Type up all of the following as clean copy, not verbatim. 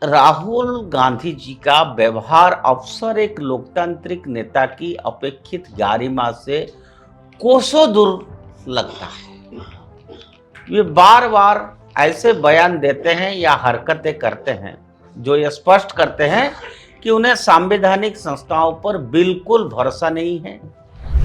राहुल गांधी जी का व्यवहार अक्सर एक लोकतांत्रिक नेता की अपेक्षित गरिमा से कोसों दूर लगता है। वे बार बार ऐसे बयान देते हैं या हरकतें करते हैं जो ये स्पष्ट करते हैं कि उन्हें संवैधानिक संस्थाओं पर बिल्कुल भरोसा नहीं है।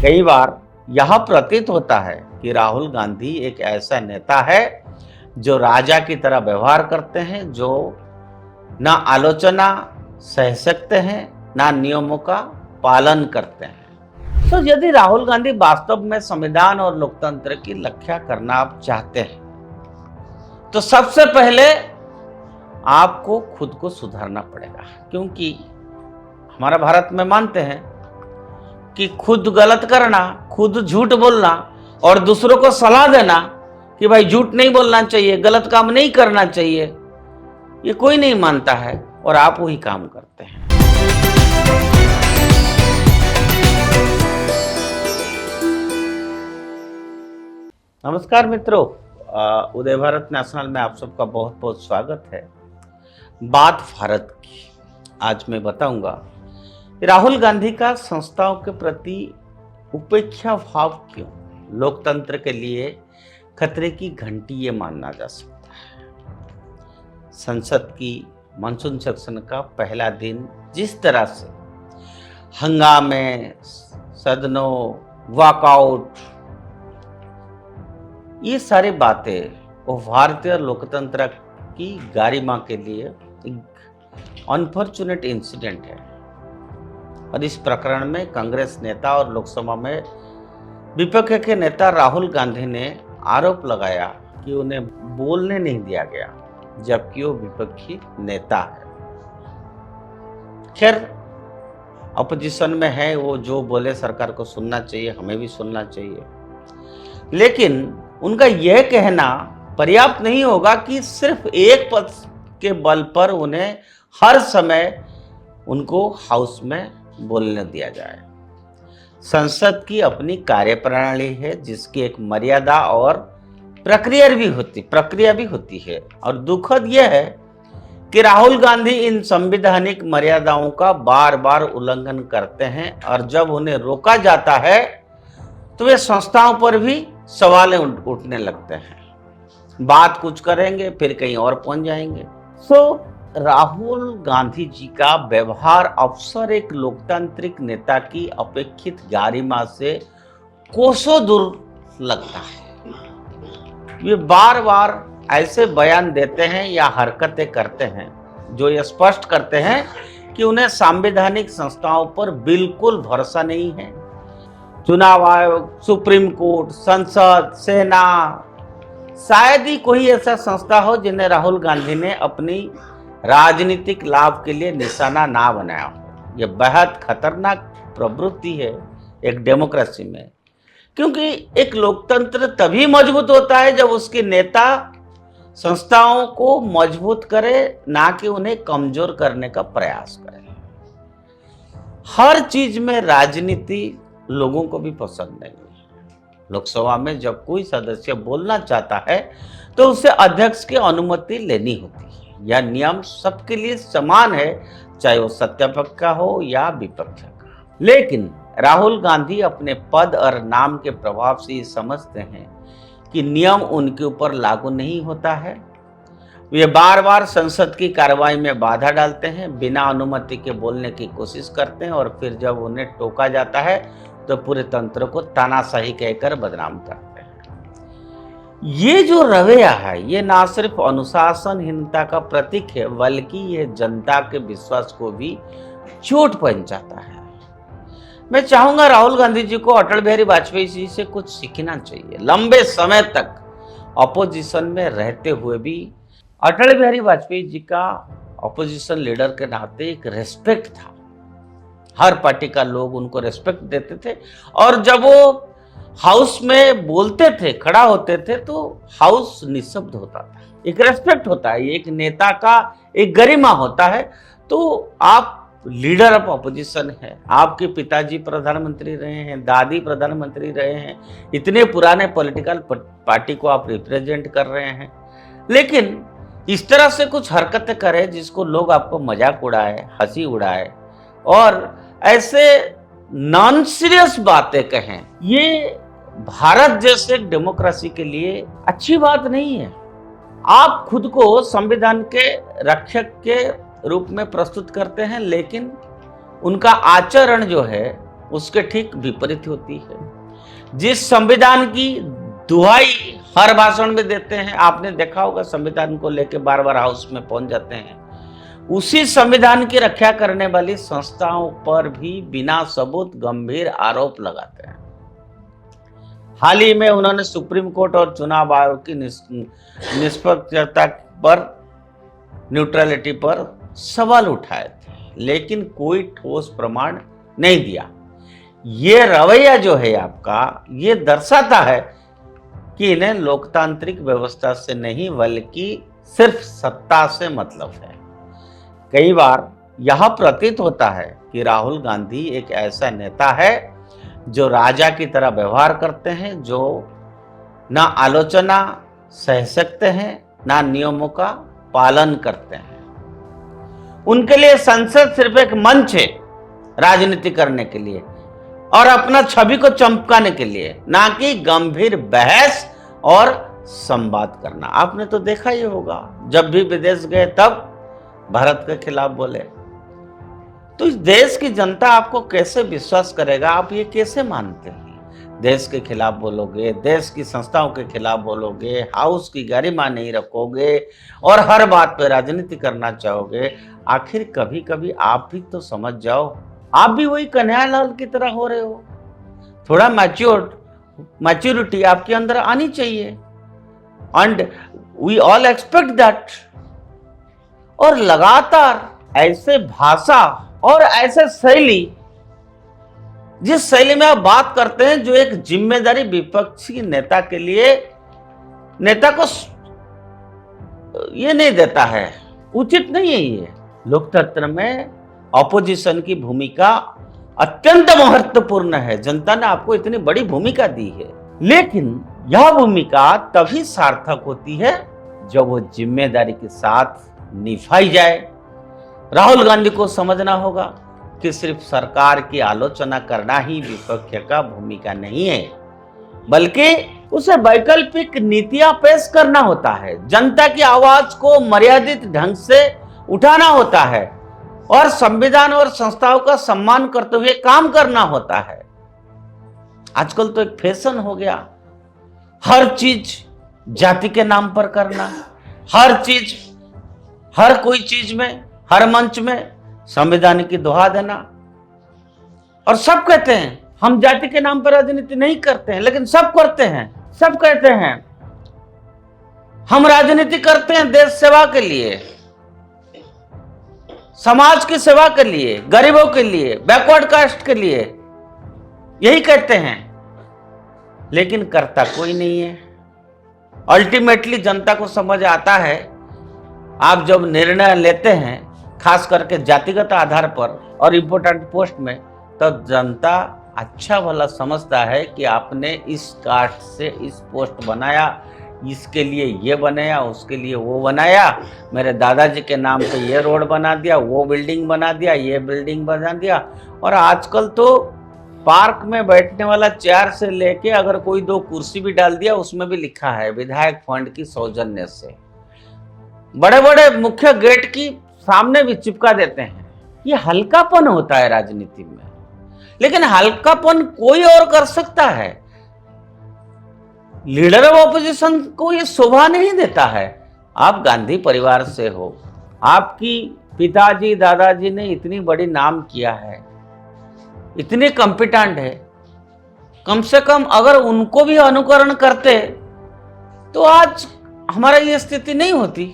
कई बार यह प्रतीत होता है कि राहुल गांधी एक ऐसा नेता है जो राजा की तरह व्यवहार करते हैं, जो ना आलोचना सह सकते हैं, ना नियमों का पालन करते हैं। तो यदि राहुल गांधी वास्तव में संविधान और लोकतंत्र की रक्षा करना आप चाहते हैं तो सबसे पहले आपको खुद को सुधारना पड़ेगा, क्योंकि हमारा भारत में मानते हैं कि खुद गलत करना, खुद झूठ बोलना और दूसरों को सलाह देना कि भाई झूठ नहीं बोलना चाहिए, गलत काम नहीं करना चाहिए, ये कोई नहीं मानता है और आप वही काम करते हैं। नमस्कार मित्रों, उदय भारत नेशनल में आप सबका बहुत बहुत स्वागत है। बात भारत की आज मैं बताऊंगा राहुल गांधी का संस्थाओं के प्रति उपेक्षा भाव क्यों लोकतंत्र के लिए खतरे की घंटी ये मानना जा सकता है। संसद की मानसून सेशन का पहला दिन जिस तरह से हंगामे, सदनों, वॉकआउट, ये सारी बातें वो भारतीय लोकतंत्र की गरिमा के लिए एक अनफॉर्चुनेट इंसिडेंट है। और इस प्रकरण में कांग्रेस नेता और लोकसभा में विपक्ष के नेता राहुल गांधी ने आरोप लगाया कि उन्हें बोलने नहीं दिया गया, जबकि वो विपक्षी नेता है। खैर, अपोजिशन में है, वो जो बोले सरकार को सुनना चाहिए, हमें भी सुनना चाहिए। लेकिन उनका यह कहना पर्याप्त नहीं होगा कि सिर्फ एक पद के बल पर उन्हें हर समय उनको हाउस में बोलने दिया जाए। संसद की अपनी कार्यप्रणाली है जिसकी एक मर्यादा और प्रक्रिया भी होती है। और दुखद यह है कि राहुल गांधी इन संवैधानिक मर्यादाओं का बार बार उल्लंघन करते हैं और जब उन्हें रोका जाता है तो वे संस्थाओं पर भी सवाल उठने लगते हैं। बात कुछ करेंगे फिर कहीं और पहुंच जाएंगे। राहुल गांधी जी का व्यवहार अक्सर एक लोकतांत्रिक नेता की अपेक्षित गरिमा से कोसों दूर लगता है। वे बार बार ऐसे बयान देते हैं या हरकतें करते हैं जो ये स्पष्ट करते हैं कि उन्हें संवैधानिक संस्थाओं पर बिल्कुल भरोसा नहीं है। चुनाव आयोग, सुप्रीम कोर्ट, संसद, सेना, शायद ही कोई ऐसा संस्था हो जिन्हें राहुल गांधी ने अपनी राजनीतिक लाभ के लिए निशाना ना बनाया हो। यह बेहद खतरनाक प्रवृत्ति है एक डेमोक्रेसी में, क्योंकि एक लोकतंत्र तभी मजबूत होता है जब उसके नेता संस्थाओं को मजबूत करे, ना कि उन्हें कमजोर करने का प्रयास करे। हर चीज में राजनीति लोगों को भी पसंद नहीं है। लोकसभा में जब कोई सदस्य बोलना चाहता है तो उसे अध्यक्ष की अनुमति लेनी होती है। यह नियम सबके लिए समान है, चाहे वो सत्तापक्ष का हो या विपक्ष का। लेकिन राहुल गांधी अपने पद और नाम के प्रभाव से ये समझते हैं कि नियम उनके ऊपर लागू नहीं होता है। वे बार बार संसद की कार्रवाई में बाधा डालते हैं, बिना अनुमति के बोलने की कोशिश करते हैं और फिर जब उन्हें टोका जाता है तो पूरे तंत्र को तानाशाही कहकर बदनाम करते हैं। ये जो रवैया है ये ना सिर्फ अनुशासनहीनता का प्रतीक है, बल्कि यह जनता के विश्वास को भी चोट पहुंचाता है। मैं चाहूंगा राहुल गांधी जी को अटल बिहारी वाजपेयी जी से कुछ सीखना चाहिए। लंबे समय तक अपोजिशन में रहते हुए भी अटल बिहारी वाजपेयी जी का अपोजिशन लीडर के नाते एक रेस्पेक्ट था। हर पार्टी का लोग उनको रेस्पेक्ट देते थे और जब वो हाउस में बोलते थे, खड़ा होते थे, तो हाउस निशब्द होता था। एक रेस्पेक्ट होता है, एक नेता का एक गरिमा होता है। तो आप लीडर ऑफ अपोजिशन है, आपके पिताजी प्रधानमंत्री रहे हैं, दादी प्रधानमंत्री रहे हैं, इतने पुराने पॉलिटिकल पार्टी को आप रिप्रेजेंट कर रहे हैं। लेकिन इस तरह से कुछ हरकतें करे जिसको लोग आपको मजाक उड़ाए, हंसी उड़ाए और ऐसे नॉन सीरियस बातें कहें, ये भारत जैसे डेमोक्रेसी के लिए अच्छी बात नहीं है। आप खुद को संविधान के रक्षक के रूप में प्रस्तुत करते हैं, लेकिन उनका आचरण जो है उसके ठीक विपरीत होती है। जिस संविधान की दुहाई हर भाषण में देते हैं, आपने देखा होगा संविधान को लेकर बार बार हाउस में पहुंच जाते हैं, उसी संविधान की रक्षा करने वाली संस्थाओं पर भी बिना सबूत गंभीर आरोप लगाते हैं। हाल ही में उन्होंने सुप्रीम कोर्ट और चुनाव आयोग की निष्पक्षता पर, न्यूट्रलिटी पर सवाल उठाए थे, लेकिन कोई ठोस प्रमाण नहीं दिया। ये रवैया जो है आपका, ये दर्शाता है कि इन्हें लोकतांत्रिक व्यवस्था से नहीं बल्कि सिर्फ सत्ता से मतलब है। कई बार यह प्रतीत होता है कि राहुल गांधी एक ऐसा नेता है जो राजा की तरह व्यवहार करते हैं, जो ना आलोचना सह सकते हैं, ना नियमों का पालन करते हैं। उनके लिए संसद सिर्फ एक मंच है राजनीति करने के लिए और अपना छवि को चमकाने के लिए, ना कि गंभीर बहस और संवाद करना। आपने तो देखा ही होगा, जब भी विदेश गए तब भारत के खिलाफ बोले। तो इस देश की जनता आपको कैसे विश्वास करेगा? आप ये कैसे मानते हैं? देश के खिलाफ बोलोगे, देश की संस्थाओं के खिलाफ बोलोगे, हाउस की गरिमा नहीं रखोगे और हर बात पे राजनीति करना चाहोगे। आखिर कभी कभी आप भी तो समझ जाओ, आप भी वही कन्हैयालाल की तरह हो रहे हो। थोड़ा मैच्योरिटी आपके अंदर आनी चाहिए and we all expect that. और लगातार ऐसे भाषा और ऐसे शैली, जिस शैली में आप बात करते हैं, जो एक जिम्मेदारी विपक्षी नेता के लिए, नेता को ये नहीं देता है, उचित नहीं है। ये लोकतंत्र में ऑपोजिशन की भूमिका अत्यंत महत्वपूर्ण है। जनता ने आपको इतनी बड़ी भूमिका दी है, लेकिन यह भूमिका तभी सार्थक होती है जब वो जिम्मेदारी के साथ निभाई जाए। राहुल गांधी को समझना होगा कि सिर्फ सरकार की आलोचना करना ही विपक्ष का भूमिका नहीं है, बल्कि उसे वैकल्पिक नीतियां पेश करना होता है, जनता की आवाज को मर्यादित ढंग से उठाना होता है और संविधान और संस्थाओं का सम्मान करते हुए काम करना होता है। आजकल तो एक फैशन हो गया, हर चीज जाति के नाम पर करना, हर चीज, हर कोई चीज में, हर मंच में संविधान की दोहा देना। और सब कहते हैं हम जाति के नाम पर राजनीति नहीं करते हैं, लेकिन सब करते हैं। सब कहते हैं हम राजनीति करते हैं देश सेवा के लिए, समाज की सेवा के लिए, गरीबों के लिए, बैकवर्ड कास्ट के लिए, यही कहते हैं, लेकिन करता कोई नहीं है। अल्टीमेटली जनता को समझ आता है, आप जब निर्णय लेते हैं खास करके जातिगत आधार पर और इम्पोर्टेंट पोस्ट में, तो जनता अच्छा भला समझता है कि आपने इस कास्ट से इस पोस्ट बनाया, इसके लिए ये बनाया, उसके लिए वो बनाया, मेरे दादाजी के नाम पे ये रोड बना दिया, वो बिल्डिंग बना दिया, ये बिल्डिंग बना दिया। और आजकल तो पार्क में बैठने वाला चेयर से लेके अगर कोई 2 कुर्सी भी डाल दिया, उसमें भी लिखा है विधायक फंड की सौजन्य से। बड़े बड़े मुख्य गेट की सामने भी चिपका देते हैं। ये हल्कापन होता है राजनीति में, लेकिन हल्कापन कोई और कर सकता है। लीडर ऑफ ऑपोजिशन को ये शोभा नहीं देता है। आप गांधी परिवार से हो, आपकी पिताजी दादाजी ने इतनी बड़ी नाम किया है, इतने कॉम्पिटेंट है, कम से कम अगर उनको भी अनुकरण करते तो आज हमारा ये स्थिति नहीं होती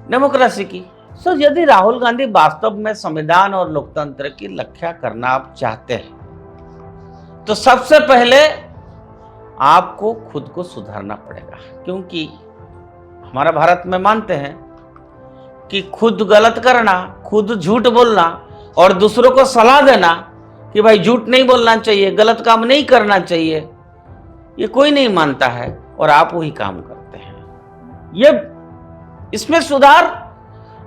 डेमोक्रेसी की। सो यदि राहुल गांधी वास्तव में संविधान और लोकतंत्र की रक्षा करना आप चाहते हैं, तो सबसे पहले आपको खुद को सुधारना पड़ेगा, क्योंकि हमारा भारत में मानते हैं कि खुद गलत करना, खुद झूठ बोलना और दूसरों को सलाह देना कि भाई झूठ नहीं बोलना चाहिए, गलत काम नहीं करना चाहिए, ये कोई नहीं मानता है और आप वही काम करते हैं। ये इसमें सुधार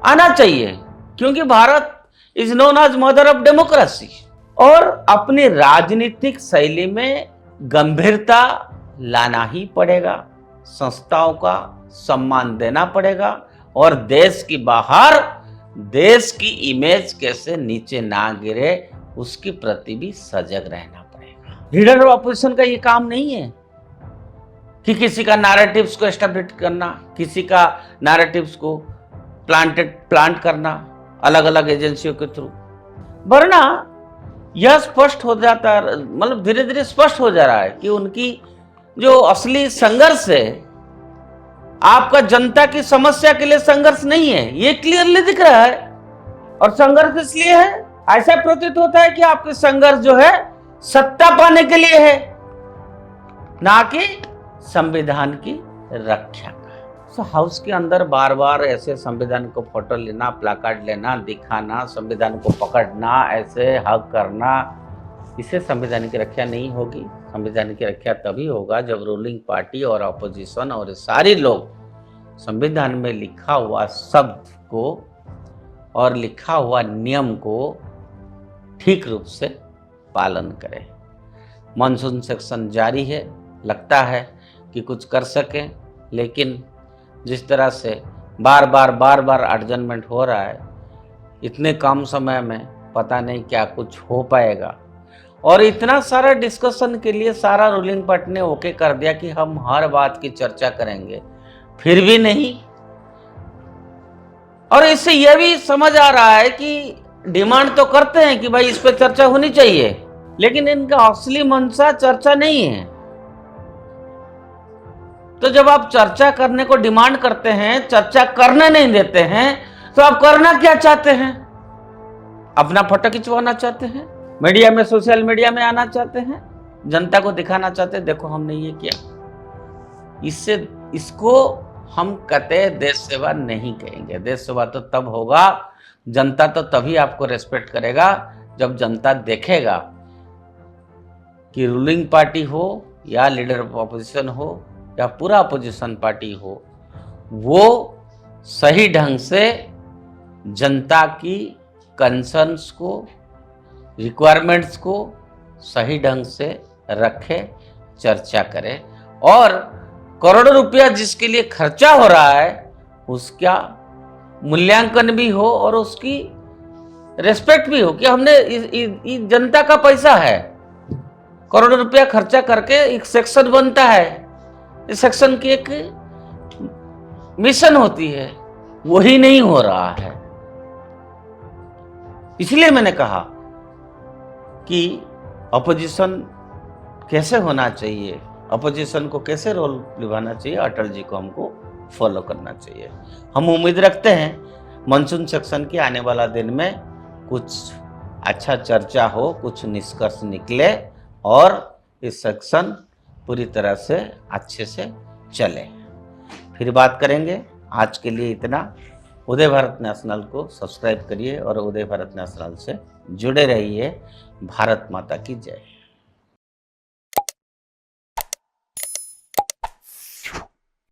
आना चाहिए, क्योंकि Bharat is known as mother of democracy. और अपनी राजनीतिक शैली में गंभीरता लाना ही पड़ेगा, संस्थाओं का सम्मान देना पड़ेगा, और देश की बाहर देश की इमेज कैसे नीचे ना गिरे उसके प्रति भी सजग रहना पड़ेगा। लीडर ऑफ ऑपोजिशन का ये काम नहीं है कि किसी का नैरेटिव्स को एस्टेब्लिश करना, किसी का नैरेटिव्स को प्लांट करना अलग अलग एजेंसियों के थ्रू, वरना यह स्पष्ट हो जाता है, मतलब धीरे धीरे स्पष्ट हो जा रहा है कि उनकी जो असली संघर्ष है आपका जनता की समस्या के लिए संघर्ष नहीं है, ये क्लियरली दिख रहा है। और संघर्ष इसलिए है, ऐसा प्रतीत होता है कि आपके संघर्ष जो है सत्ता पाने के लिए है, ना कि संविधान की रक्षा का। हाउस के अंदर बार बार ऐसे संविधान को फोटो लेना, प्लाकार्ड लेना, दिखाना, संविधान को पकड़ना, ऐसे हक करना, इससे संविधान की रक्षा नहीं होगी। संविधान की रक्षा तभी होगा जब रूलिंग पार्टी और ऑपोजिशन और सारे लोग संविधान में लिखा हुआ शब्द को और लिखा हुआ नियम को ठीक रूप से पालन करें। मानसून सेक्शन जारी है, लगता है कि कुछ कर सकें, लेकिन जिस तरह से बार बार एडजमेंट हो रहा है, इतने कम समय में पता नहीं क्या कुछ हो पाएगा। और इतना सारा डिस्कशन के लिए सारा रूलिंग पार्टी ने ओके कर दिया कि हम हर बात की चर्चा करेंगे, फिर भी नहीं। और इससे यह भी समझ आ रहा है कि डिमांड तो करते हैं कि भाई इस पे चर्चा होनी चाहिए, लेकिन इनका असली मंशा चर्चा नहीं है। तो जब आप चर्चा करने को डिमांड करते हैं, चर्चा करने नहीं देते हैं, तो आप करना क्या चाहते हैं? अपना फोटो खिंचवाना चाहते हैं, मीडिया में, सोशल मीडिया में आना चाहते हैं, जनता को दिखाना चाहते हैं देखो हमने ये किया। इसको हम कतई देश सेवा नहीं कहेंगे। देश सेवा तो तब होगा, जनता तो तभी आपको रेस्पेक्ट करेगा जब जनता देखेगा कि रूलिंग पार्टी हो या लीडर ऑफ ऑपोजिशन हो या पूरा अपोजिशन पार्टी हो, वो सही ढंग से जनता की कंसर्न्स को, रिक्वायरमेंट्स को सही ढंग से रखे, चर्चा करे, और करोड़ों रुपया जिसके लिए खर्चा हो रहा है उसका मूल्यांकन भी हो और उसकी रेस्पेक्ट भी हो कि हमने इस जनता का पैसा है, करोड़ों रुपया खर्चा करके एक सेक्शन बनता है, इस सेक्शन की एक मिशन होती है, वही नहीं हो रहा है। इसलिए मैंने कहा कि अपोजिशन कैसे होना चाहिए, अपोजिशन को कैसे रोल निभाना चाहिए, अटल जी को हमको फॉलो करना चाहिए। हम उम्मीद रखते हैं मानसून सेक्शन के आने वाला दिन में कुछ अच्छा चर्चा हो, कुछ निष्कर्ष निकले और इस सेक्शन पूरी तरह से अच्छे से चले। फिर बात करेंगे। आज के लिए इतना। उदय भारत नेशनल को सब्सक्राइब करिए और उदय भारत नेशनल से जुड़े रहिए। भारत माता की जय।